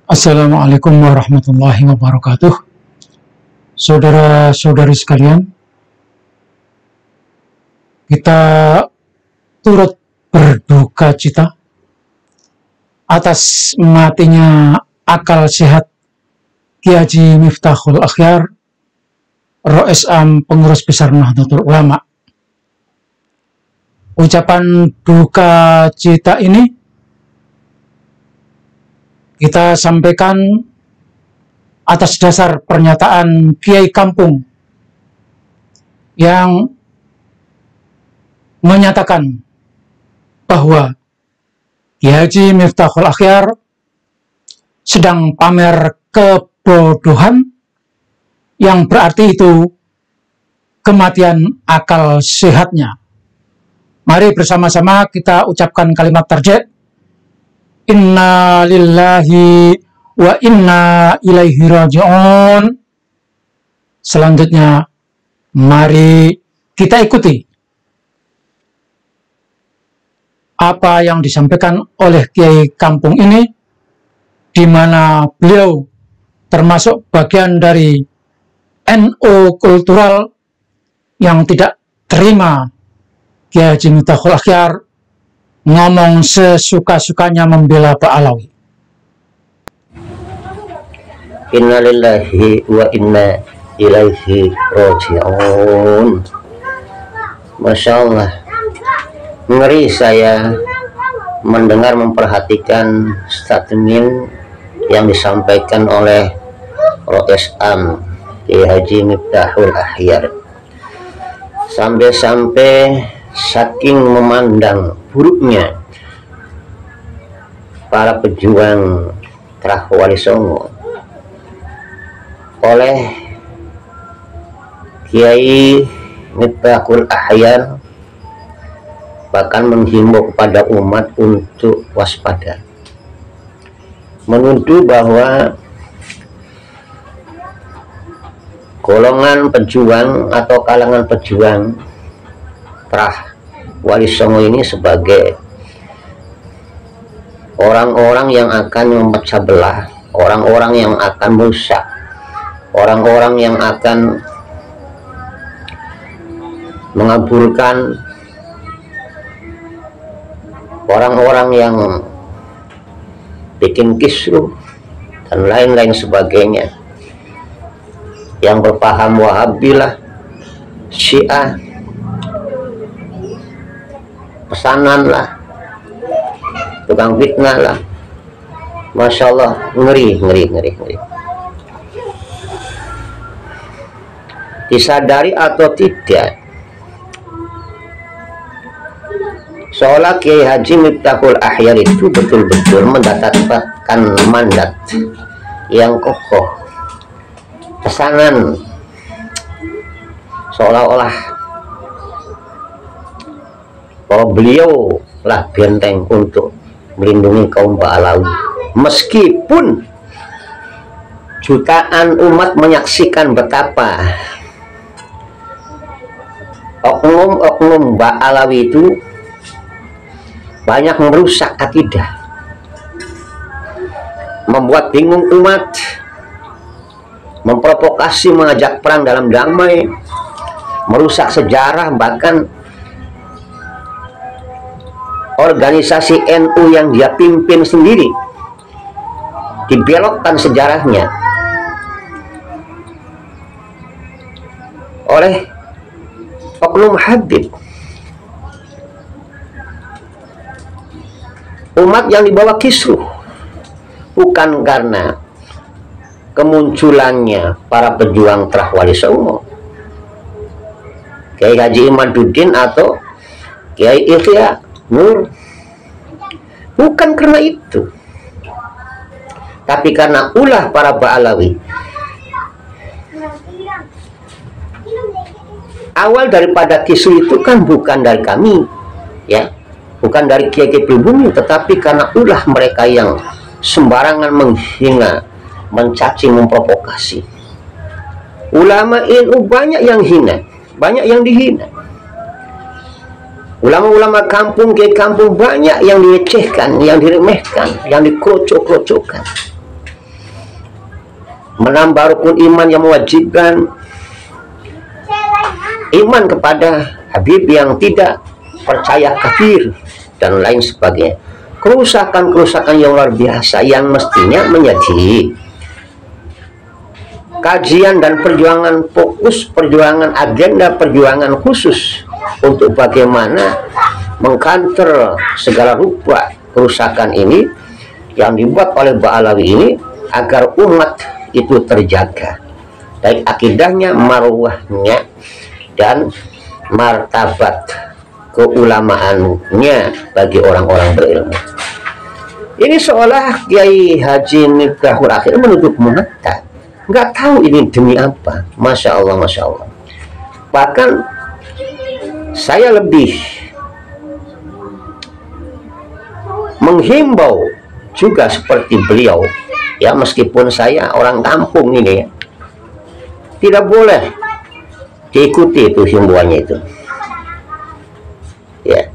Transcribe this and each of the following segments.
Assalamualaikum warahmatullahi wabarakatuh. Saudara-saudari sekalian, kita turut berduka cita atas matinya akal sehat Kiai Haji Miftahul Akhyar, Rois Am Pengurus Besar Nahdlatul Ulama. Ucapan duka cita ini kita sampaikan atas dasar pernyataan Kiai Kampung yang menyatakan bahwa Kiai Haji Miftahul Akhyar sedang pamer kebodohan yang berarti itu kematian akal sehatnya. Mari bersama-sama kita ucapkan kalimat tarjih. Inna lillahi wa inna ilaihi raji'un. Selanjutnya, mari kita ikuti apa yang disampaikan oleh Kiai Kampung ini, di mana beliau termasuk bagian dari NU kultural yang tidak terima Kiai Haji Miftahul Akhyar ngomong sesuka-sukanya membela Pak Alawi. Innalillahi wa inna ilaihi raji'un. Masya Allah, ngeri saya mendengar, memperhatikan statement yang disampaikan oleh Rois Am Kiai Haji Miftahul Akhyar. Sampai-sampai saking memandang buruknya para pejuang Trah Wali Songo oleh Kiai Miftahul Akhyar, bahkan menghimbau kepada umat untuk waspada, menuduh bahwa golongan pejuang atau kalangan pejuang Trah Wali Songo ini sebagai orang-orang yang akan memecah belah, orang-orang yang akan merusak, orang-orang yang akan mengaburkan, orang-orang yang bikin kisruh dan lain-lain sebagainya, yang berpaham Wahabilah, Syiah, pesanan lah, tukang fitnah lah. Masya Allah, ngeri. Disadari atau tidak, seolah Kiai Haji Miftahul Akhyar itu betul-betul mendapatkan mandat yang kokoh, pesanan seolah-olah bahwa beliau lah benteng untuk melindungi kaum Ba'alawi, meskipun jutaan umat menyaksikan betapa oknum-oknum Ba'alawi itu banyak merusak akidah, membuat bingung umat, memprovokasi, mengajak perang dalam damai, merusak sejarah, bahkan organisasi NU yang dia pimpin sendiri dibelokkan sejarahnya oleh oknum Habib. Umat yang dibawa kisruh bukan karena kemunculannya para pejuang Trah Wali Songo, Kiai Haji Imaduddin atau Kiai Ihya Nur, bukan karena itu, tapi karena ulah para Ba'alawi. Awal daripada kisru itu kan bukan dari kami, ya, bukan dari kiai-kiai pribumi, tetapi karena ulah mereka yang sembarangan menghina, mencaci, memprovokasi. Ulama NU banyak yang hina, banyak yang dihina. Ulama-ulama kampung, kiai kampung banyak yang dilecehkan, yang diremehkan, yang dikrocok-krocokkan. menambah rukun iman yang mewajibkan iman kepada Habib yang tidak percaya kafir dan lain sebagainya. Kerusakan-kerusakan yang luar biasa yang mestinya menjadi kajian dan perjuangan, fokus perjuangan, agenda perjuangan khusus untuk bagaimana mengkanter segala rupa kerusakan ini yang dibuat oleh Ba'alawi ini, agar umat itu terjaga baik akidahnya, marwahnya, dan martabat keulamaannya bagi orang-orang berilmu. Ini seolah Kiai Haji Miftahul Akhir menutup mata, nggak tahu ini demi apa. Masya Allah, Masya Allah. Bahkan saya lebih menghimbau juga seperti beliau, ya, meskipun saya orang kampung ini ya, tidak boleh diikuti itu himbauannya itu, ya.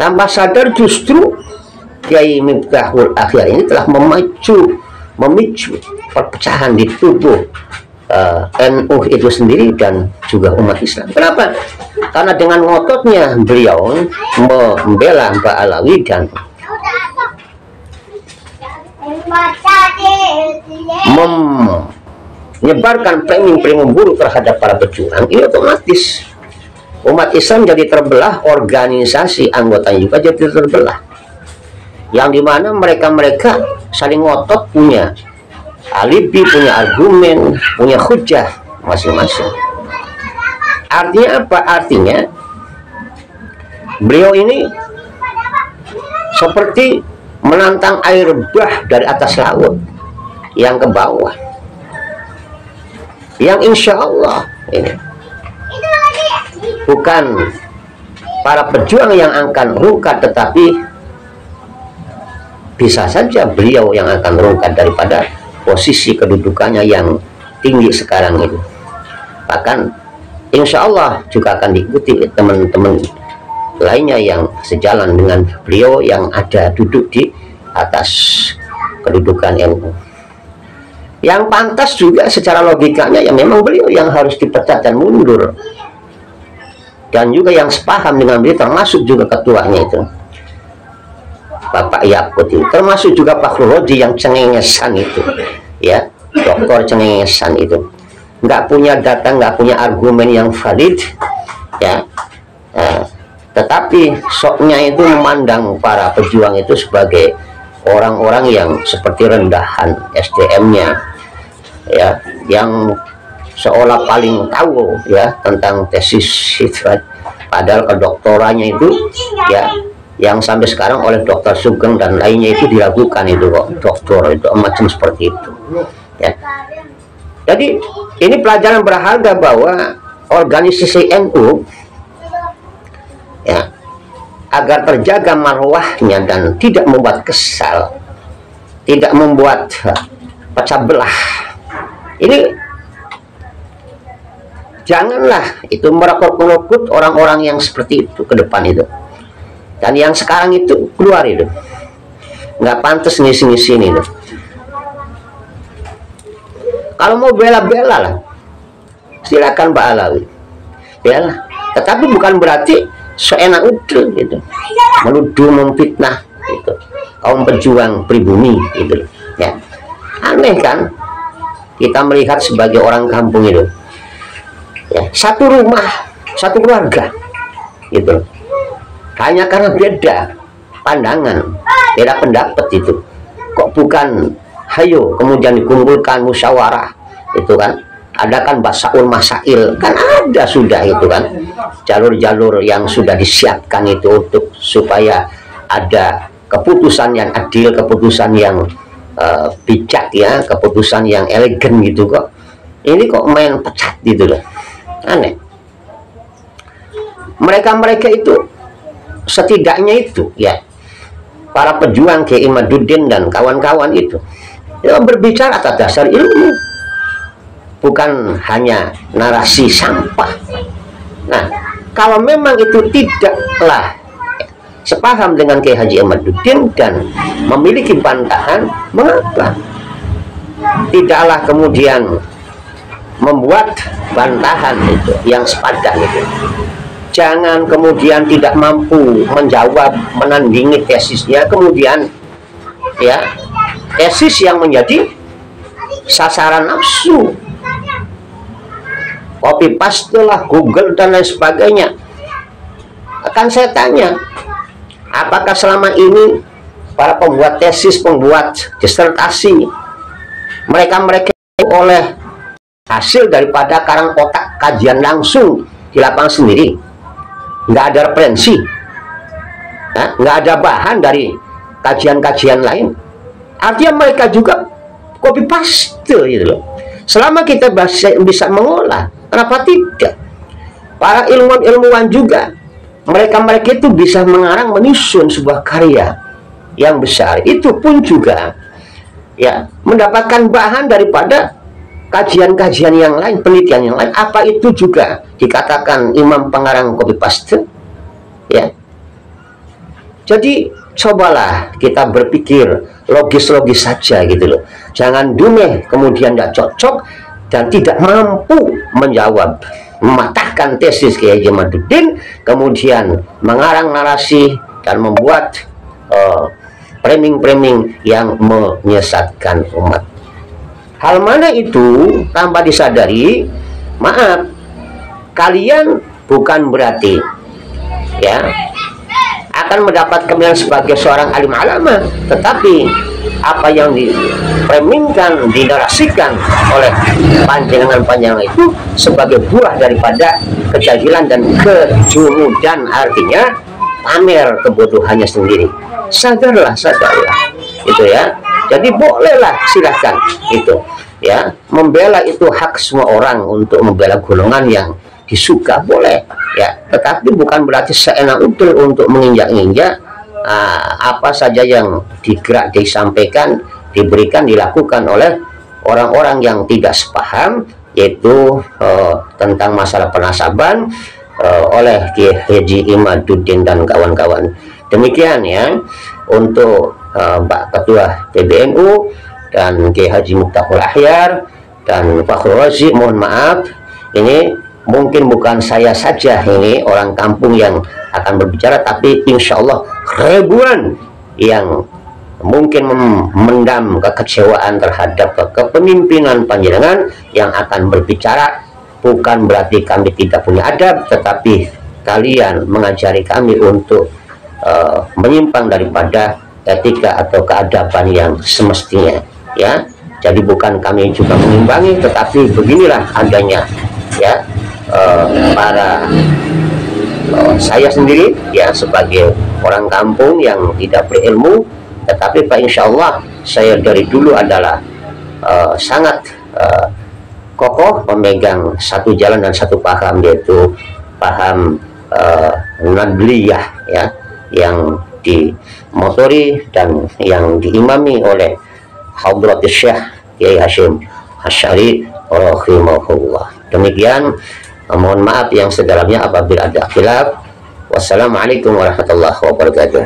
Tanpa sadar justru Kiai Miftahul Akhir ini telah memicu perpecahan di tubuh NU itu sendiri dan juga umat Islam. Kenapa? Karena dengan ngototnya beliau membela Ba'alawi dan menyebarkan framing-framing buruk terhadap para pejuang, ini otomatis umat Islam jadi terbelah, organisasi anggotanya juga jadi terbelah, yang dimana mereka saling ngotot, punya alibi, punya argumen, punya hujah masing-masing. Artinya apa? Artinya beliau ini seperti menantang air bah dari atas laut yang ke bawah, yang insya Allah ini bukan para pejuang yang akan rungkat, tetapi bisa saja beliau yang akan rungkat daripada posisi kedudukannya yang tinggi sekarang itu. Bahkan insya Allah juga akan diikuti teman-teman lainnya yang sejalan dengan beliau yang ada duduk di atas kedudukan NU. Yang pantas juga secara logikanya ya memang beliau yang harus dipecat dan mundur, dan juga yang sepaham dengan beliau termasuk juga ketuanya itu Bapak Yakut itu, termasuk juga Pak Roji yang cengengesan itu, ya, dokter cengengesan itu, nggak punya data, nggak punya argumen yang valid, ya, tetapi soknya itu memandang para pejuang itu sebagai orang-orang yang seperti rendahan SDM-nya, ya, yang seolah paling tahu ya tentang tesis itu, padahal kedoktorannya itu ya yang sampai sekarang oleh Dokter Sugeng dan lainnya itu diragukan itu kok, dokter itu macam seperti itu, ya. Jadi ini pelajaran berharga bahwa organisasi NU, ya, agar terjaga marwahnya dan tidak membuat kesal, tidak membuat pecah belah, ini janganlah itu merekrut orang-orang yang seperti itu ke depan itu. Dan yang sekarang itu keluar itu nggak pantas ngisi-ngisi ini tuh. Kalau mau bela-bela lah, silakan Ba'alawi, bela. Tetapi bukan berarti seenak itu gitu, menuduh, memfitnah gitu kaum pejuang pribumi gitu, ya. Aneh kan kita melihat sebagai orang kampung itu, ya, satu rumah, satu keluarga gitu, hanya karena beda pandangan, beda pendapat itu, kok bukan hayo kemudian dikumpulkan musyawarah itu kan, adakan basaul masail, kan ada sudah itu kan jalur-jalur yang sudah disiapkan itu untuk supaya ada keputusan yang adil, keputusan yang bijak, ya, keputusan yang elegan gitu. Kok ini kok main pecat gitu loh, aneh. Mereka itu setidaknya itu, ya, para pejuang Kiai Imaduddin dan kawan-kawan itu berbicara atas dasar ilmu, bukan hanya narasi sampah. Nah, kalau memang itu tidaklah sepaham dengan Kiai Haji Imaduddin dan memiliki bantahan, mengapa tidaklah kemudian membuat bantahan itu yang sepadan itu. Jangan kemudian tidak mampu menjawab, menandingi tesisnya, kemudian ya tesis yang menjadi sasaran nafsu, copy paste lah, Google dan lain sebagainya. Akan saya tanya, apakah selama ini para pembuat tesis, pembuat disertasi, mereka oleh hasil daripada karang otak kajian langsung di lapangan sendiri, nggak ada referensi, nggak ada bahan dari kajian-kajian lain? Artinya mereka juga copy paste gitu loh. Selama kita bisa mengolah, kenapa tidak? Para ilmuwan juga, mereka itu bisa mengarang, menyusun sebuah karya yang besar. Itu pun juga ya mendapatkan bahan daripada kajian-kajian yang lain, penelitian yang lain. Apa itu juga dikatakan imam pengarang copy paste? Ya. Jadi cobalah kita berpikir logis-logis saja gitu loh. Jangan dumeh kemudian tidak cocok dan tidak mampu menjawab, mematahkan tesis Kiai Haji Imaduddin, kemudian mengarang narasi dan membuat framing-framing yang menyesatkan umat. Hal mana itu tanpa disadari, maaf, kalian bukan berarti ya akan mendapat kemuliaan sebagai seorang alim alama, tetapi apa yang diframingkan, dinarasikan oleh panjenengan-panjenengan itu sebagai buah daripada kejahilan dan kejumudan, artinya pamer kebodohannya sendiri. Sadarlah itu ya. Jadi bolehlah, silahkan itu ya, membela itu hak semua orang untuk membela golongan yang disuka, boleh ya, tetapi bukan berarti seenak udel untuk menginjak-injak apa saja yang disampaikan, diberikan, dilakukan oleh orang-orang yang tidak sepaham, yaitu tentang masalah penasaban oleh Kiai Haji Imaduddin dan kawan-kawan. Demikian ya untuk Pak Ketua PBNU dan Kiai Haji Miftahul Akhyar dan Fakhrul Razi. Mohon maaf, ini mungkin bukan saya saja ini orang kampung yang akan berbicara, tapi insya Allah ribuan yang mungkin memendam kekecewaan terhadap kepemimpinan panjenengan yang akan berbicara. Bukan berarti kami tidak punya adab, tetapi kalian mengajari kami untuk menyimpang daripada etika atau keadaban yang semestinya ya. Jadi bukan kami juga mengimbangi, tetapi beginilah adanya ya para saya sendiri ya sebagai orang kampung yang tidak berilmu, tetapi Pak insya Allah saya dari dulu adalah sangat kokoh memegang satu jalan dan satu paham, yaitu paham Nadliyah ya, yang dimotori dan yang diimami oleh Hadratus Syekh Kiai Hasyim Asy'ari rahimahullah. Demikian, mohon maaf yang sedalamnya apabila ada khilaf. Wassalamualaikum warahmatullahi wabarakatuh.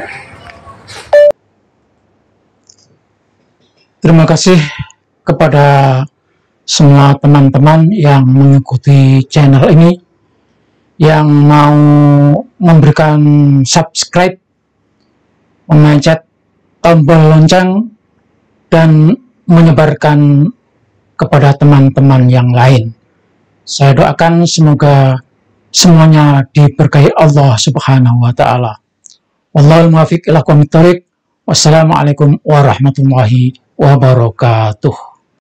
Terima kasih kepada semua teman-teman yang mengikuti channel ini, yang mau memberikan subscribe, memencet tombol lonceng, dan menyebarkan kepada teman-teman yang lain. Saya doakan semoga semuanya diberkahi Allah Subhanahu wa Ta'ala. Wallahul muwaffiq ila aqwamit thoriq. Wassalamualaikum warahmatullahi wabarakatuh.